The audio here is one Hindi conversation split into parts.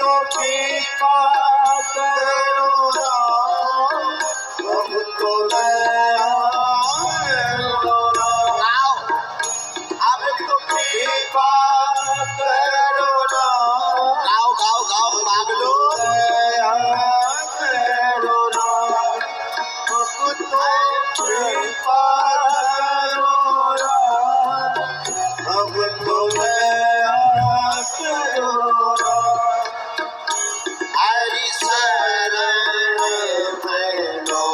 कृपा करो राम, अब तो दया करो राम, अब तो कृपा करो राम, गाओ गाओ गाओ पागलो, दया करो राम, अब तो कृपा करो राम, अब तो दया करो राम। हरि शरण में लो,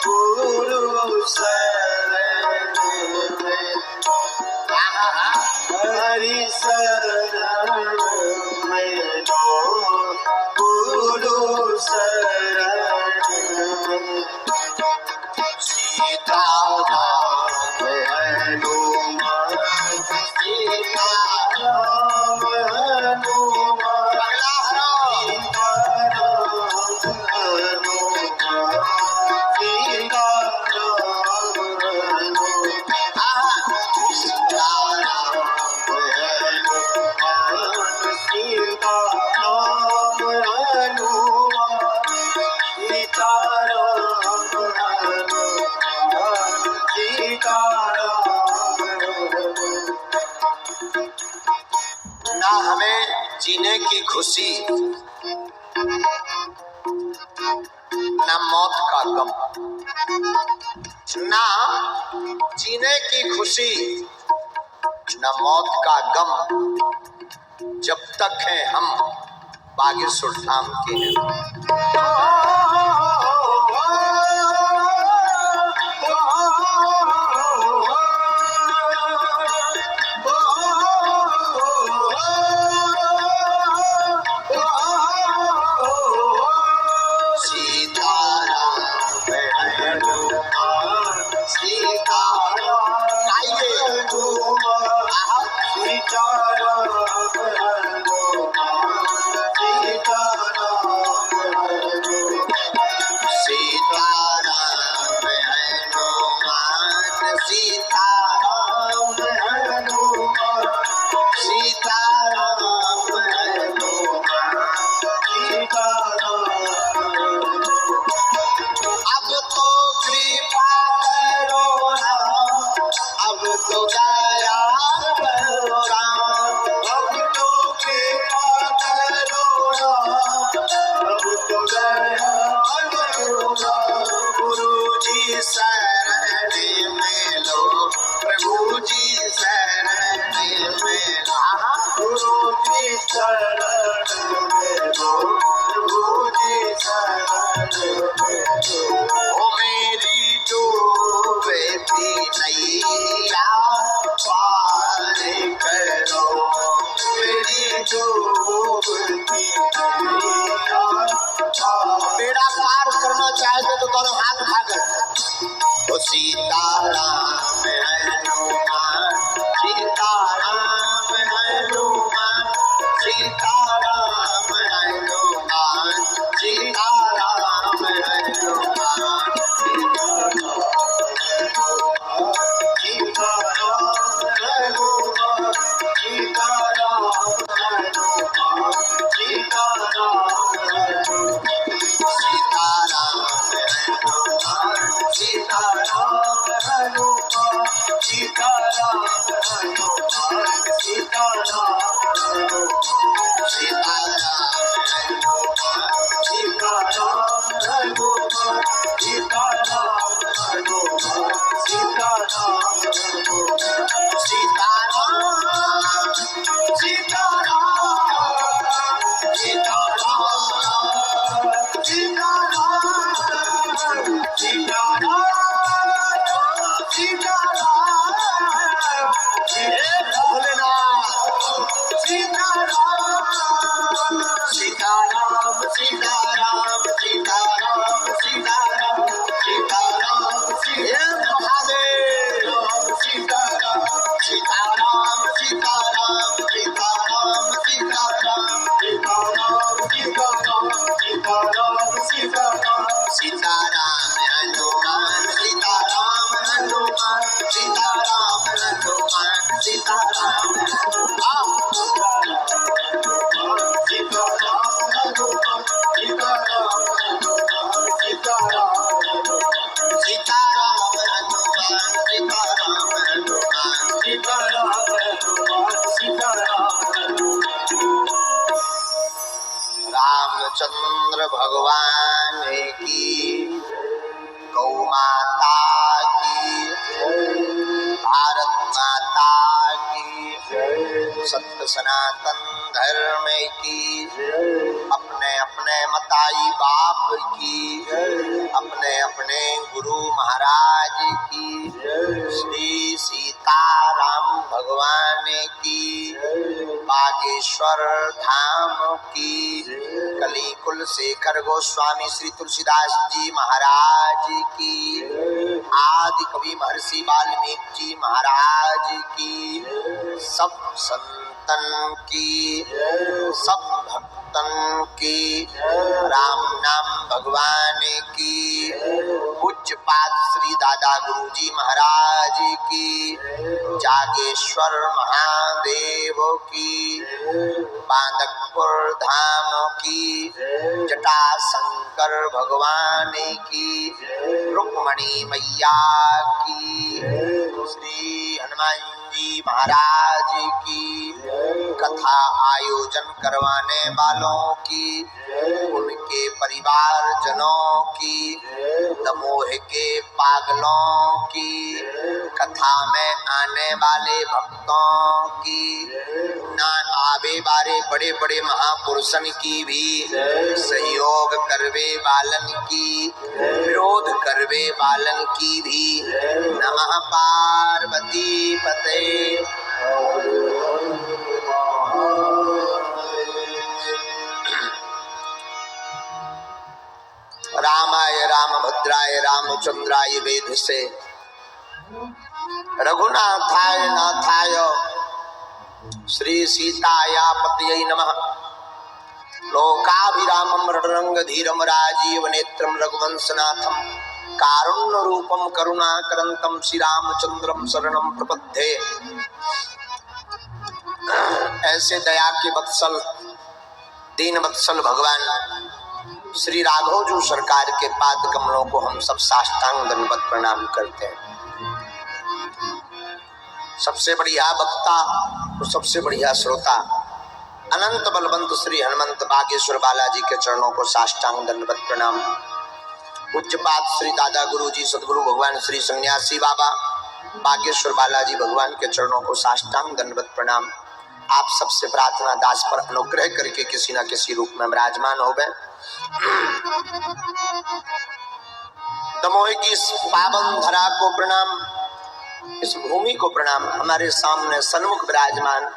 गुरु शरण में, हरि शरण में लो, गुरु शरण में। सीता राम हनुमान, सीता राम हनुमान, सीता राम हनुमान, सीता राम हनुमान, सीता राम हनुमान, सीता राम हनुमान, सीता ना हमें जीने की खुशी, ना मौत का गम, ना जीने की खुशी, ना मौत का गम, जब तक हैं हम बागेश्वर धाम के हैं। बेड़ा पार करना चाहते तो दोनों हाथ उठाकर सीताराम हनुमान, सीताराम हनुमान, सीताराम हनुमान, सीताराम हनुमान, सीता रामचंद्र भगवान की, गौ माता की, भारत माता की, सत्य सनातन धर्म की, अपने अपने मताई बाप की, अपने अपने गुरु महाराज की, श्री सीताराम भगवान की, बागेश्वर धाम की, कली कुल शेखर गोस्वामी श्री तुलसीदास जी महाराज की, आदि कवि महर्षि वाल्मीकि जी महाराज की, सब संतन की, सब भक्तन की, राम नाम भगवान की, पूज्य पाद श्री दादा गुरुजी महाराज की, जागेश्वर महादेव की, बांदकपुर धाम की, जटा शंकर भगवान की, रुक्मणी मैया की, श्री हनुमान जी महाराज की, कथा आयोजन करवाने वालों की, उनके परिवार जनों की, दमोह के पागलों की, कथा में आने वाले भक्तों की, ना आवे बारे बड़े बड़े महापुरुषन की भी, सहयोग करवे वालन की, विरोध करवे वालन की भी, नमः पार्वती पते। रामाय रामभद्राय रामचंद्राय वेद से, रघुनाथाय नाथाय श्री सीताया पतये नमः। लोकाभिरामं रणरंगधीरं राजीव नेत्रं रघुवंशनाथं, कारुण्य रूपं करुणाकरंतं श्री रामचंद्रं शरणं प्रपद्ये। ऐसे दया के वत्सल दीन वत्सल भगवान श्री राघव जो सरकार के पाद कमलों को हम सब साष्टांग दंडवत प्रणाम करते हैं। सबसे बढ़िया वक्ता और सबसे बढ़िया श्रोता अनंत बलवंत श्री हनुमंत बागेश्वर बालाजी के चरणों को साष्टांग दंडवत प्रणाम। पूज्यपाद श्री दादा गुरु जी सदगुरु भगवान श्री सन्यासी बाबा बागेश्वर बालाजी भगवान के चरणों को साष्टांग दंडवत प्रणाम। आप सबसे प्रार्थना दास पर अनुग्रह करके किसी न किसी रूप में विराजमान हो गए। दमोह की इस पावन धरा को प्रणाम, इस भूमि को प्रणाम। हमारे सामने सन्मुख विराजमान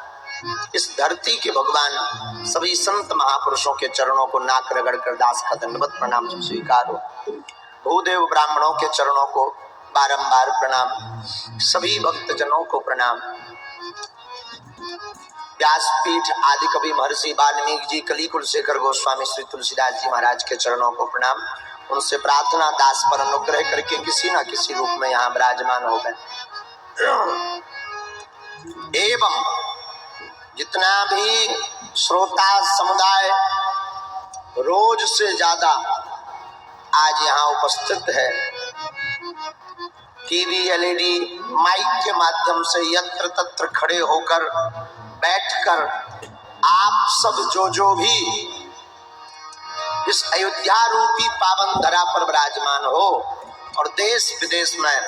इस धरती के भगवान सभी संत महापुरुषों के चरणों को नाक रगड़ कर दास का दंडवत प्रणाम स्वीकार हो। भूदेव ब्राह्मणों के चरणों को बारंबार प्रणाम, सभी भक्त जनों को प्रणाम। व्यासपीठ आदि कवि महर्षि वाल्मीकि जी, कली कुल शेखर गोस्वामी श्री तुलसीदास जी महाराज के चरणों को प्रणाम। उनसे प्रार्थना दास पर अनुग्रह करके किसी न किसी रूप में यहाँ विराजमान हो गए। एवं जितना भी श्रोता समुदाय रोज से ज्यादा आज यहाँ उपस्थित है, टीवी एलईडी माइक के माध्यम से यत्र तत्र खड़े होकर बैठकर आप सब जो भी इस अयोध्या रूपी पावन धरा पर विराजमान हो और देश विदेश में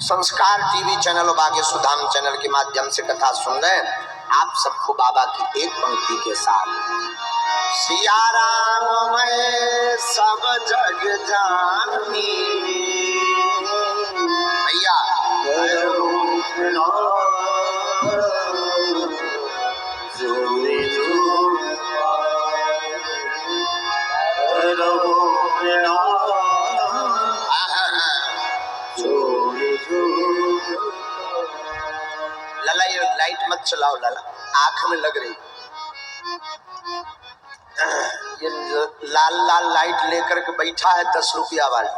संस्कार टीवी चैनल और बागेश्वर धाम चैनल के माध्यम से कथा सुन रहे हैं, आप सबको बाबा की एक पंक्ति के साथ, सिया राम मैं सब जग जानी भैया, लाला ये लाइट मत चलाओ लाला, आंख में लग रही। ये लाल लाल लाइट लेकर के बैठा है 10 रुपया वाला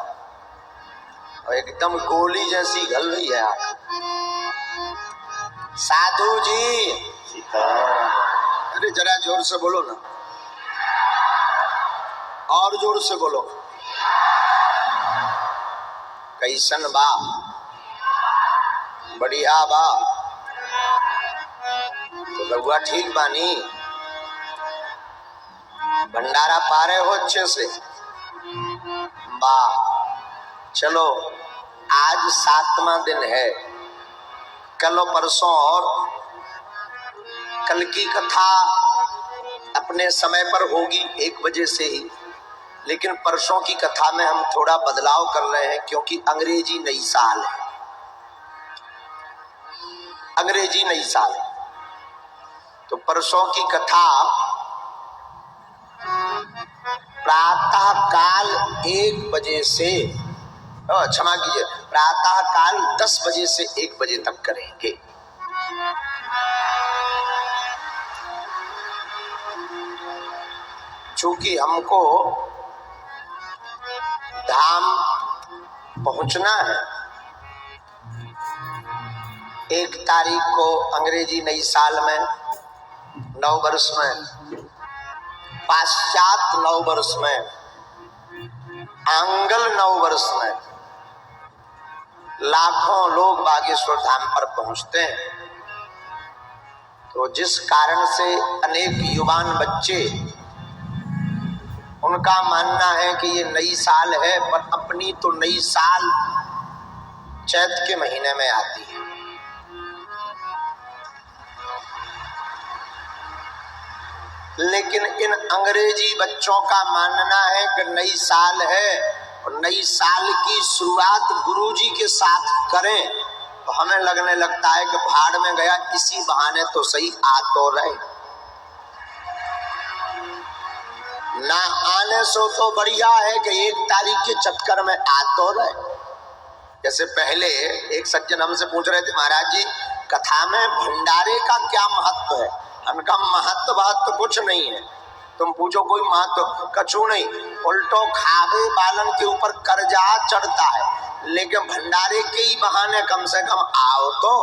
और एकदम गोली जैसी घल रही है आंख। साधु जी, अरे जरा जोर से बोलो ना, और जोर से बोलो। कैसन बा? बढ़िया बा? तो रघुआ ठीक बानी? भंडारा पा रहे हो अच्छे से? वाह। चलो, आज 7वां दिन है। कल और परसों और कल की कथा अपने समय पर होगी 1 बजे से ही, लेकिन परसों की कथा में हम थोड़ा बदलाव कर रहे हैं क्योंकि अंग्रेजी नई साल है। अंग्रेजी नई साल, तो परसों की कथा प्रातः काल 1 बजे से, क्षमा कीजिए, प्रातः काल 10 बजे से 1 बजे तक करेंगे। चूंकि हमको धाम पहुंचना है, 1 तारीख को अंग्रेजी नई साल में, नव वर्ष में, पाश्चात नव वर्ष में, आंगल नव वर्ष में लाखों लोग बागेश्वर धाम पर पहुंचते हैं। तो जिस कारण से अनेक युवान बच्चे, उनका मानना है कि ये नई साल है, पर अपनी तो नई साल चैत के महीने में आती है। लेकिन इन अंग्रेजी बच्चों का मानना है कि नई साल है और नई साल की शुरुआत गुरुजी के साथ करें, तो हमें लगने लगता है कि भाड़ में गया, इसी बहाने तो सही आ तो रहे। ना आने से तो बढ़िया है कि 1 तारीख के चक्कर में आ तो रहे। जैसे पहले एक सज्जन हमसे पूछ रहे थे, महाराज जी कथा में भंडारे का क्या महत्व है? उनका महत्व कुछ नहीं है। तुम पूछो कोई महत्व, कछु नहीं, उल्टो खावे बालन के ऊपर कर्जा चढ़ता है, लेकिन भंडारे के ही बहाने कम से कम आओ तो।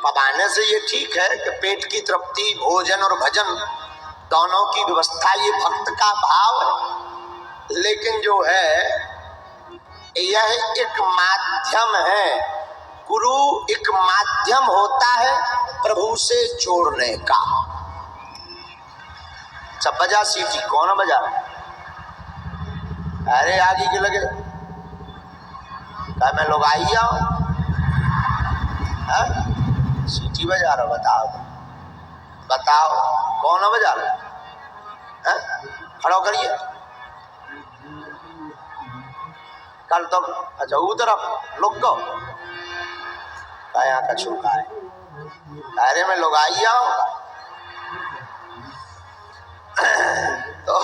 पवाने से ये ठीक है कि पेट की तृप्ति, भोजन और भजन दोनों की व्यवस्था, ये भक्त का भाव है। लेकिन जो है यह एक माध्यम है, गुरु एक माध्यम होता है प्रभु से जोड़ने का। सब बजा सीटी, कौन बजा? अरे आगे के लगे क्या मैं लोग आई जाऊं? सीटी बजा रहा, बताओ बताओ कौन बजा रहा? खड़ो करिए। कल तो अच्छा उधर लोग को का छूका है, अरे मैं लोग आई जाऊं। तो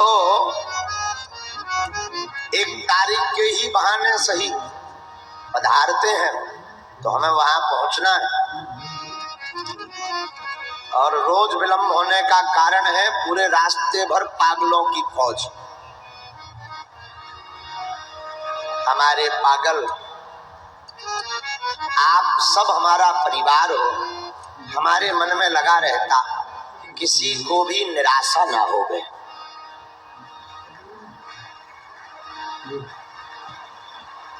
1 तारीख के ही बहाने सही पधारते हैं, तो हमें वहां पहुंचना है। और रोज विलंब होने का कारण है पूरे रास्ते भर पागलों की फौज। हमारे पागल, आप सब हमारा परिवार हो, हमारे मन में लगा रहता किसी को भी निराशा ना हो गए।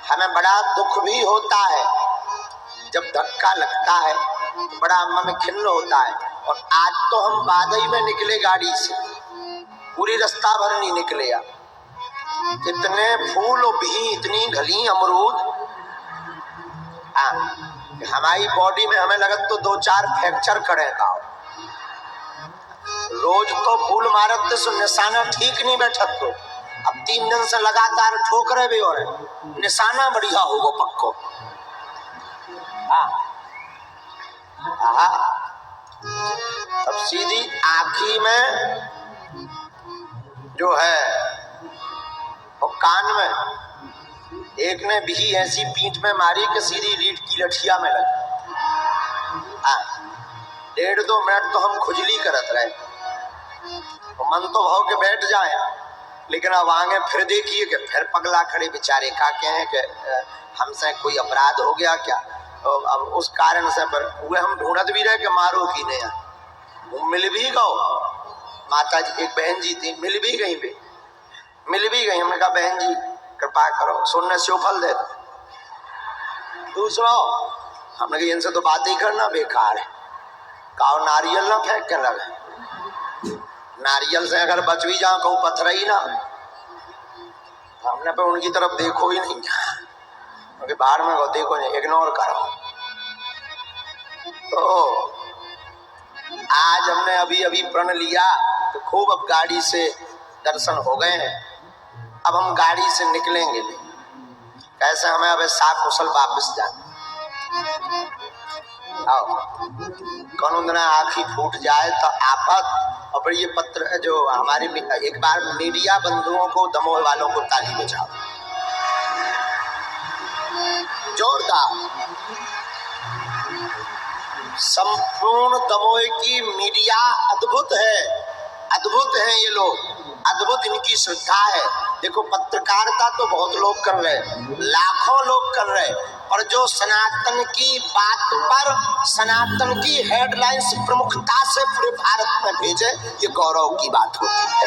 हमें बड़ा दुख भी होता है जब धक्का लगता है, बड़ा मन खिन्न होता है। और आज तो हम बादई में निकले गाड़ी से, पूरी रास्ता भर नहीं निकले। इतने फूल भी, इतनी घली अमरूद, हमारी बॉडी में हमें लगत तो 2-4 फ्रैक्चर खड़े का। रोज तो फूल मारत तो निशाना ठीक नहीं बैठत, तो अब 3 दिन से लगातार ठोक रहे भी हो रहे, निशाना बढ़िया होगा पक्को। अब सीधी आँखी में जो है और कान में एक ने भी ऐसी पीठ में मारी कि सीधी रीढ़ की लठिया में लगी। 1.5-2 मिनट तो हम खुजली करत रहे, तो मन तो भाव के बैठ जाए, लेकिन अब आगे फिर देखिए कि फिर पगला खड़े बेचारे का कहें कि हमसे कोई अपराध हो गया क्या। तो अब उस कारण से पर वे हम ढूंढत भी रहे कि मारो की नहीं, वो मिल भी गो। माता जी, एक बहन जी थी, मिल भी गई पे, मिल भी गई। हमने कहा बहन जी कृपा करो, सुनने से फल दे दो। दूसरा हमने कहा इनसे तो बात ही करना बेकार है, काओ नारियल ना फेंक के लगे, नारियल से अगर बच भी जाओ कहूँ पत्थर ही ना, हमने पे उनकी तरफ देखो ही नहीं, क्योंकि बाहर में देखो नहीं, इग्नोर करो। तो आज हमने अभी अभी प्रण लिया तो खूब अब गाड़ी से दर्शन हो गए हैं। अब हम गाड़ी से निकलेंगे, कैसे हमें अब साकुशल वापस जाना। आओ कौन दिन आँखी फूट जाए तो आफत। और ये पत्र जो हमारे एक बार मीडिया बंधुओं को, दमोह वालों को ताली बजाओ जोरदार। संपूर्ण दमोह की मीडिया अद्भुत है, अद्भुत है ये लोग, अद्भुत इनकी श्रद्धा है। देखो पत्रकारिता तो बहुत लोग कर रहे, लाखों लोग कर रहे, और जो सनातन की बात पर सनातन की हेडलाइंस प्रमुखता से पूरे भारत में भेजे, ये गौरव की बात होती है।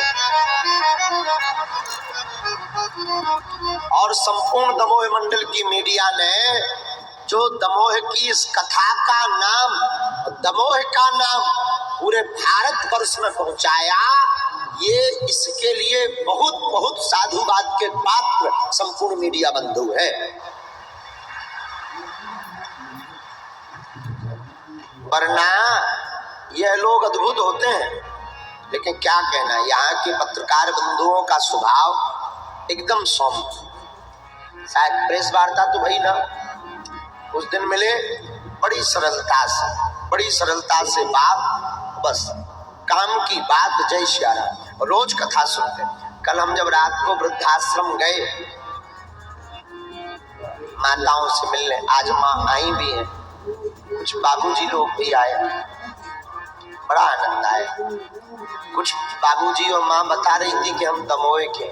और संपूर्ण दमोह मंडल की मीडिया ने जो दमोह की इस कथा का नाम, दमोह का नाम पूरे भारत वर्ष में पहुंचाया, ये इसके लिए बहुत बहुत साधुवाद के पात्र संपूर्ण मीडिया बंधु है। वरना यह लोग अद्भुत होते हैं, लेकिन क्या कहना, यहाँ के पत्रकार बंधुओं का स्वभाव एकदम सौम्य। शायद प्रेस वार्ता तो भाई ना उस दिन मिले, बड़ी सरलता से बात, बस काम की बात, जय श्री राम, रोज कथा सुनते। कल हम जब रात को वृद्धाश्रम गए माताओं से मिलने, आज माँ आई भी है, कुछ बाबूजी लोग भी आए, बड़ा आनंद आया। कुछ बाबूजी और माँ बता रही थी कि हम दमोह के,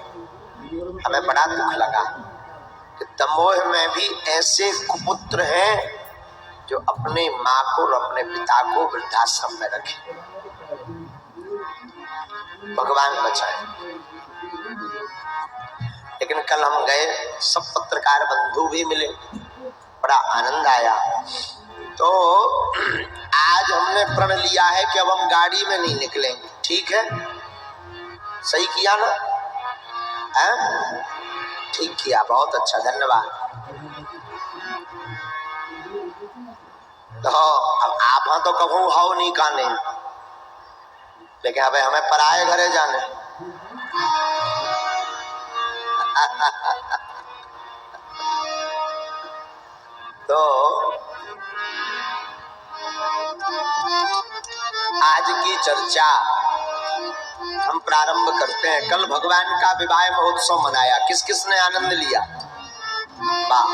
हमें बड़ा दुख लगा कि दमोह में भी ऐसे कुपुत्र हैं जो अपने माँ को और अपने पिता को वृद्धाश्रम में रखे। भगवान बचाए। लेकिन कल हम गए, सब पत्रकार बंधु भी मिले, बड़ा आनंद आया। तो आज हमने प्रण लिया है कि अब हम गाड़ी में नहीं निकलेंगे, ठीक है? सही किया ना? है? ठीक किया, बहुत अच्छा, धन्यवाद। तो अब आप हाँ तो कहूँ हाउ नहीं काने, लेकिन अब हमें पराए घरे जाने। तो आज की चर्चा हम प्रारंभ करते हैं। कल भगवान का विवाह महोत्सव मनाया, किस किस ने आनंद लिया? वाह,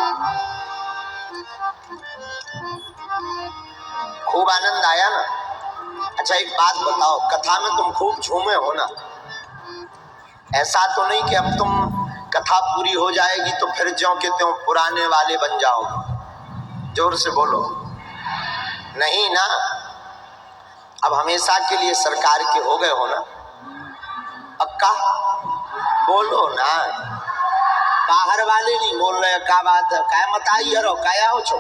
खूब आनंद आया ना? अच्छा एक बात बताओ, कथा में तुम खूब झूमे हो ना? ऐसा तो नहीं कि अब तुम कथा पूरी हो जाएगी तो फिर ज्यों के त्यों पुराने वाले बन जाओ? जोर से बोलो, नहीं ना? अब हमेशा के लिए सरकार के हो गए हो ना? पक्का बोलो ना, बाहर वाले नहीं बोल रहे। क्या बात है, क्या मत आई हरो, क्या हो छो?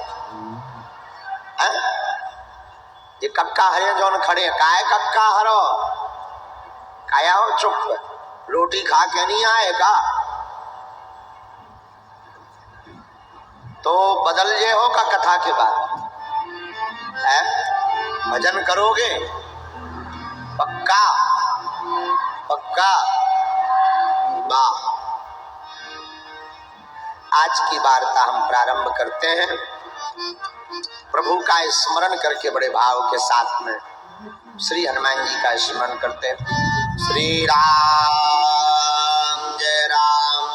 ये कक्का हरे जौन खड़े, काय कक्का हरो, काया हो? चुप, रोटी खा के नहीं आएगा तो बदल जे हो का कथा के बाद है? भजन करोगे? पक्का पक्का? वाह। आज की वार्ता हम प्रारंभ करते हैं प्रभु का स्मरण करके, बड़े भाव के साथ में श्री हनुमान जी का स्मरण करते हैं। श्री राम जय राम,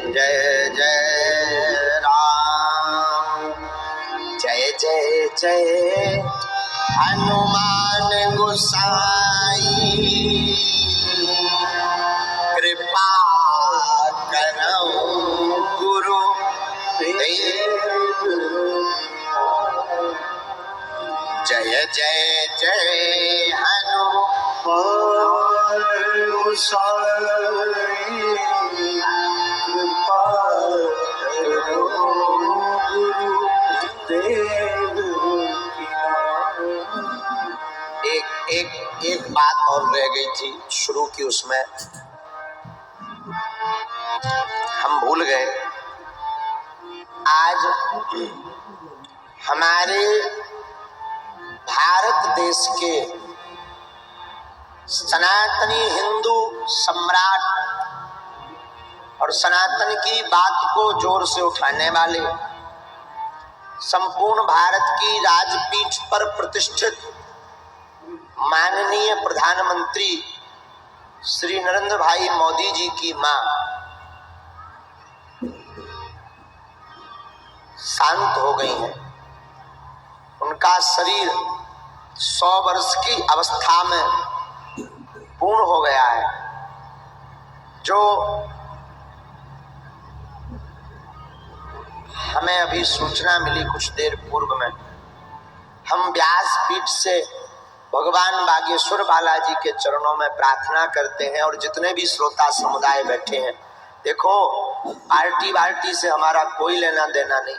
जय जय राम, जय जय जय हनुमान गोसाई, कृपा करो गुरु देव। जय जय जय हनुमान गोसाई, कृपा करो गुरु देव की। बात और रह गई थी शुरू की, उसमें हम भूल गए। आज हमारे भारत देश के सनातनी हिंदू सम्राट और सनातन की बात को जोर से उठाने वाले, संपूर्ण भारत की राजपीठ पर प्रतिष्ठित माननीय प्रधानमंत्री श्री नरेंद्र भाई मोदी जी की मां शांत हो गई हैं। उनका शरीर 100 वर्ष की अवस्था में पूर्ण हो गया है। जो हमें अभी सूचना मिली कुछ देर पूर्व में, हम व्यासपीठ से भगवान बागेश्वर बालाजी के चरणों में प्रार्थना करते हैं। और जितने भी श्रोता समुदाय बैठे हैं, देखो पार्टी वार्टी से हमारा कोई लेना देना नहीं,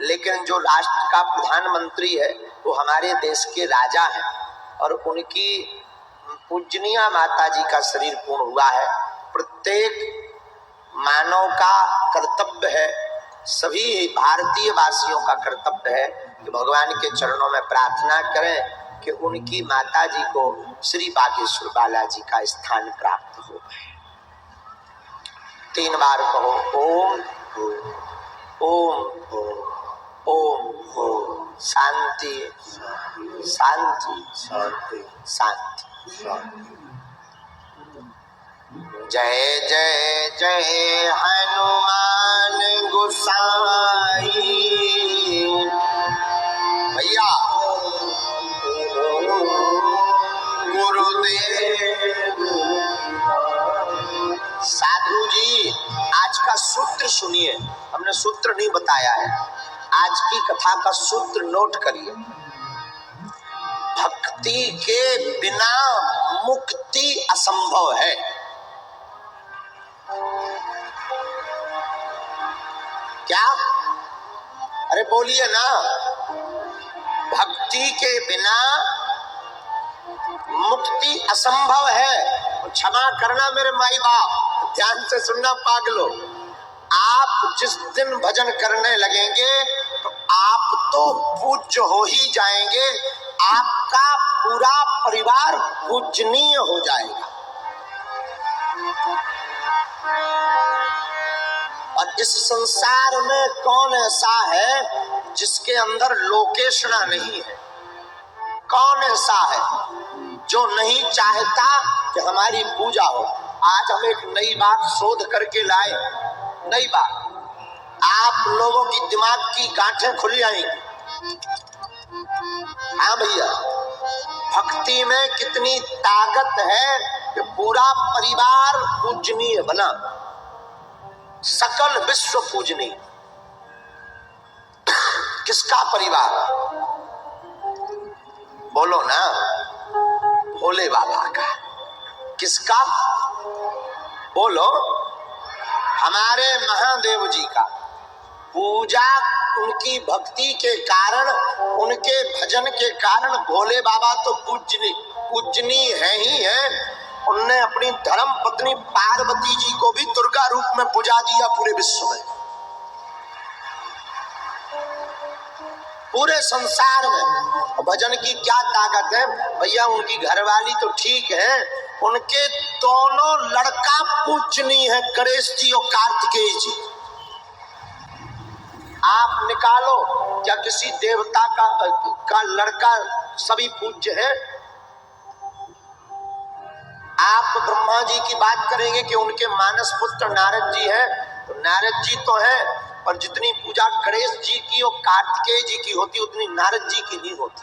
लेकिन जो राष्ट्र का प्रधानमंत्री है वो हमारे देश के राजा हैं और उनकी पूजनीय माता जी का शरीर पूर्ण हुआ है। प्रत्येक मानव का कर्तव्य है, सभी भारतीय वासियों का कर्तव्य है कि भगवान के चरणों में प्रार्थना करें कि उनकी माता जी को श्री बागेश्वर बालाजी का स्थान प्राप्त हो। 3 बार कहो ओम ओम ओम ओम। शांति शांति शांति शांति। जय जय जय हनुमान गोसाई। भैया गुरुदेव। साधु जी आज का सूत्र सुनिए, हमने सूत्र नहीं बताया है, आज की कथा का सूत्र नोट करिए। भक्ति के बिना मुक्ति असंभव है। क्या? अरे बोलिए ना। भक्ति के बिना मुक्ति असंभव है। क्षमा करना मेरे माई बाप, ध्यान से सुनना पागलों। आप जिस दिन भजन करने लगेंगे तो आप तो पूज्य हो ही जाएंगे, आपका पूरा परिवार पूजनीय हो जाएगा। और इस संसार में कौन ऐसा है जिसके अंदर लोकेशना नहीं है? कौन ऐसा है जो नहीं चाहता कि हमारी पूजा हो? आज हम एक नई बात शोध करके लाए, नई बात। आप लोगों की दिमाग की गांठें खुल जाएंगी। हाँ भैया, भक्ति में कितनी ताकत है कि पूरा परिवार पूजनीय बना, सकल विश्व पूजनीय। किसका परिवार? बोलो ना, भोले बाबा का। किसका? बोलो, हमारे महादेव जी का। पूजा उनकी भक्ति के कारण, उनके भजन के कारण भोले बाबा तो पूजनीय है ही है। उनने अपनी धर्म पत्नी पार्वती जी को भी दुर्गा रूप में पूजा दिया पूरे विश्व में, पूरे संसार में। भजन की क्या ताकत है भैया? उनकी घरवाली तो ठीक है, उनके दोनों लड़का पूजनीय है, गणेश जी और कार्तिकेय जी। आप निकालो, क्या किसी देवता का लड़का सभी पूज्य है? आप ब्रह्मा जी की बात करेंगे कि उनके मानस पुत्र नारद जी हैं, तो नारद जी तो हैं, पर जितनी पूजा गणेश जी की और कार्तिकेय जी की होती उतनी नारद जी की नहीं होती।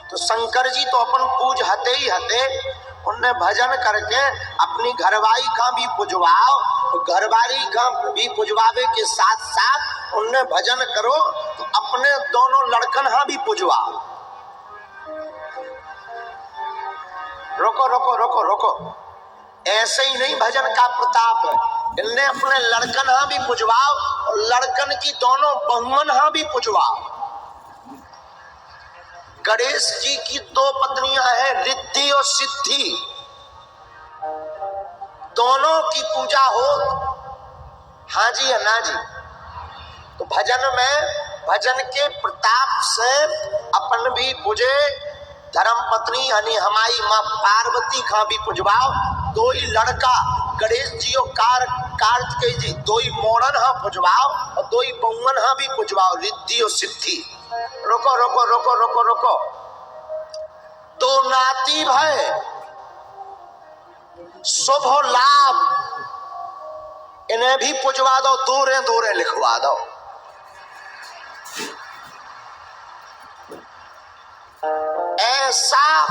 तो शंकर जी तो अपन पूज हते ही हते, उनने भजन करके अपनी घरवाली का भी पुजवाओ, तो घरवाली का भी पुजवावे के साथ साथ उनने भजन करो तो अपने दोनों लड़कन हाँ भी पुजवाओ। रोको रोको रोको रोको, ऐसे ही नहीं भजन का प्रताप है। इनने अपने लड़कन हाँ भी पुजवाओ और लड़कन की दोनों बहुमन हाँ भी पुजवाओ। गणेश जी की दो पत्नियां हैं, रिद्धि और सिद्धि, दोनों की पूजा हो। हाँ जी या ना जी? तो भजन में भजन के प्रताप से अपन भी पूजे, धर्म पत्नी यानी हमारी माँ पार्वती का भी पुजवाओ। दो ही लड़का गणेश जी और कार्तिकेय जी, दो ही मोड़न हाँ पुजवाओ और दो ही बउमन हाँ भी पुजवाओ, रिद्धि और सिद्धि। रोको रोको रोको रोको रोको, दो नाती भय शुभ लाभ, इन्हें भी पुजवा दो, दूरे दूरे लिखवा दो। ऐसा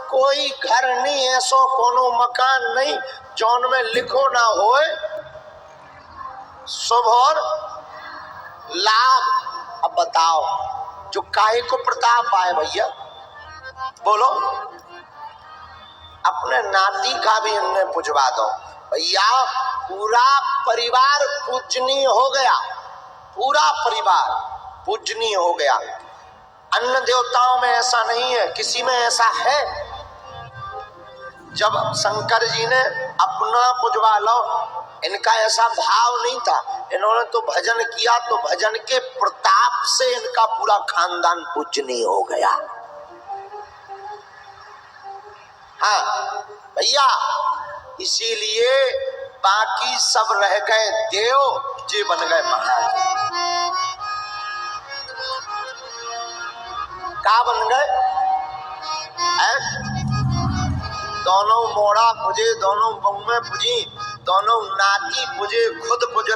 कोई घर नहीं, ऐसो कोनो मकान नहीं जौन में लिखो ना होए शुभ और लाभ। अब बताओ जो काहे को प्रताप आए भैया, बोलो। अपने नाती का भी इन्हें पुजवा दो भैया। पूरा परिवार पूजनीय हो गया, पूरा परिवार पूजनीय हो गया। अन्य देवताओं में ऐसा नहीं है, किसी में ऐसा है? जब शंकर जी ने अपना पुजवा लो, इनका ऐसा भाव नहीं था, इन्होंने तो भजन किया, तो भजन के प्रताप से इनका पूरा खानदान पूजनीय हो गया। हाँ भैया, इसीलिए बाकी सब रह गए देव, जी बन गए महादेव। का बन गए? दोनों मोड़ा पूजे, दोनों बउमें पूजी, दोनों नाती पूजे, खुद पूजे।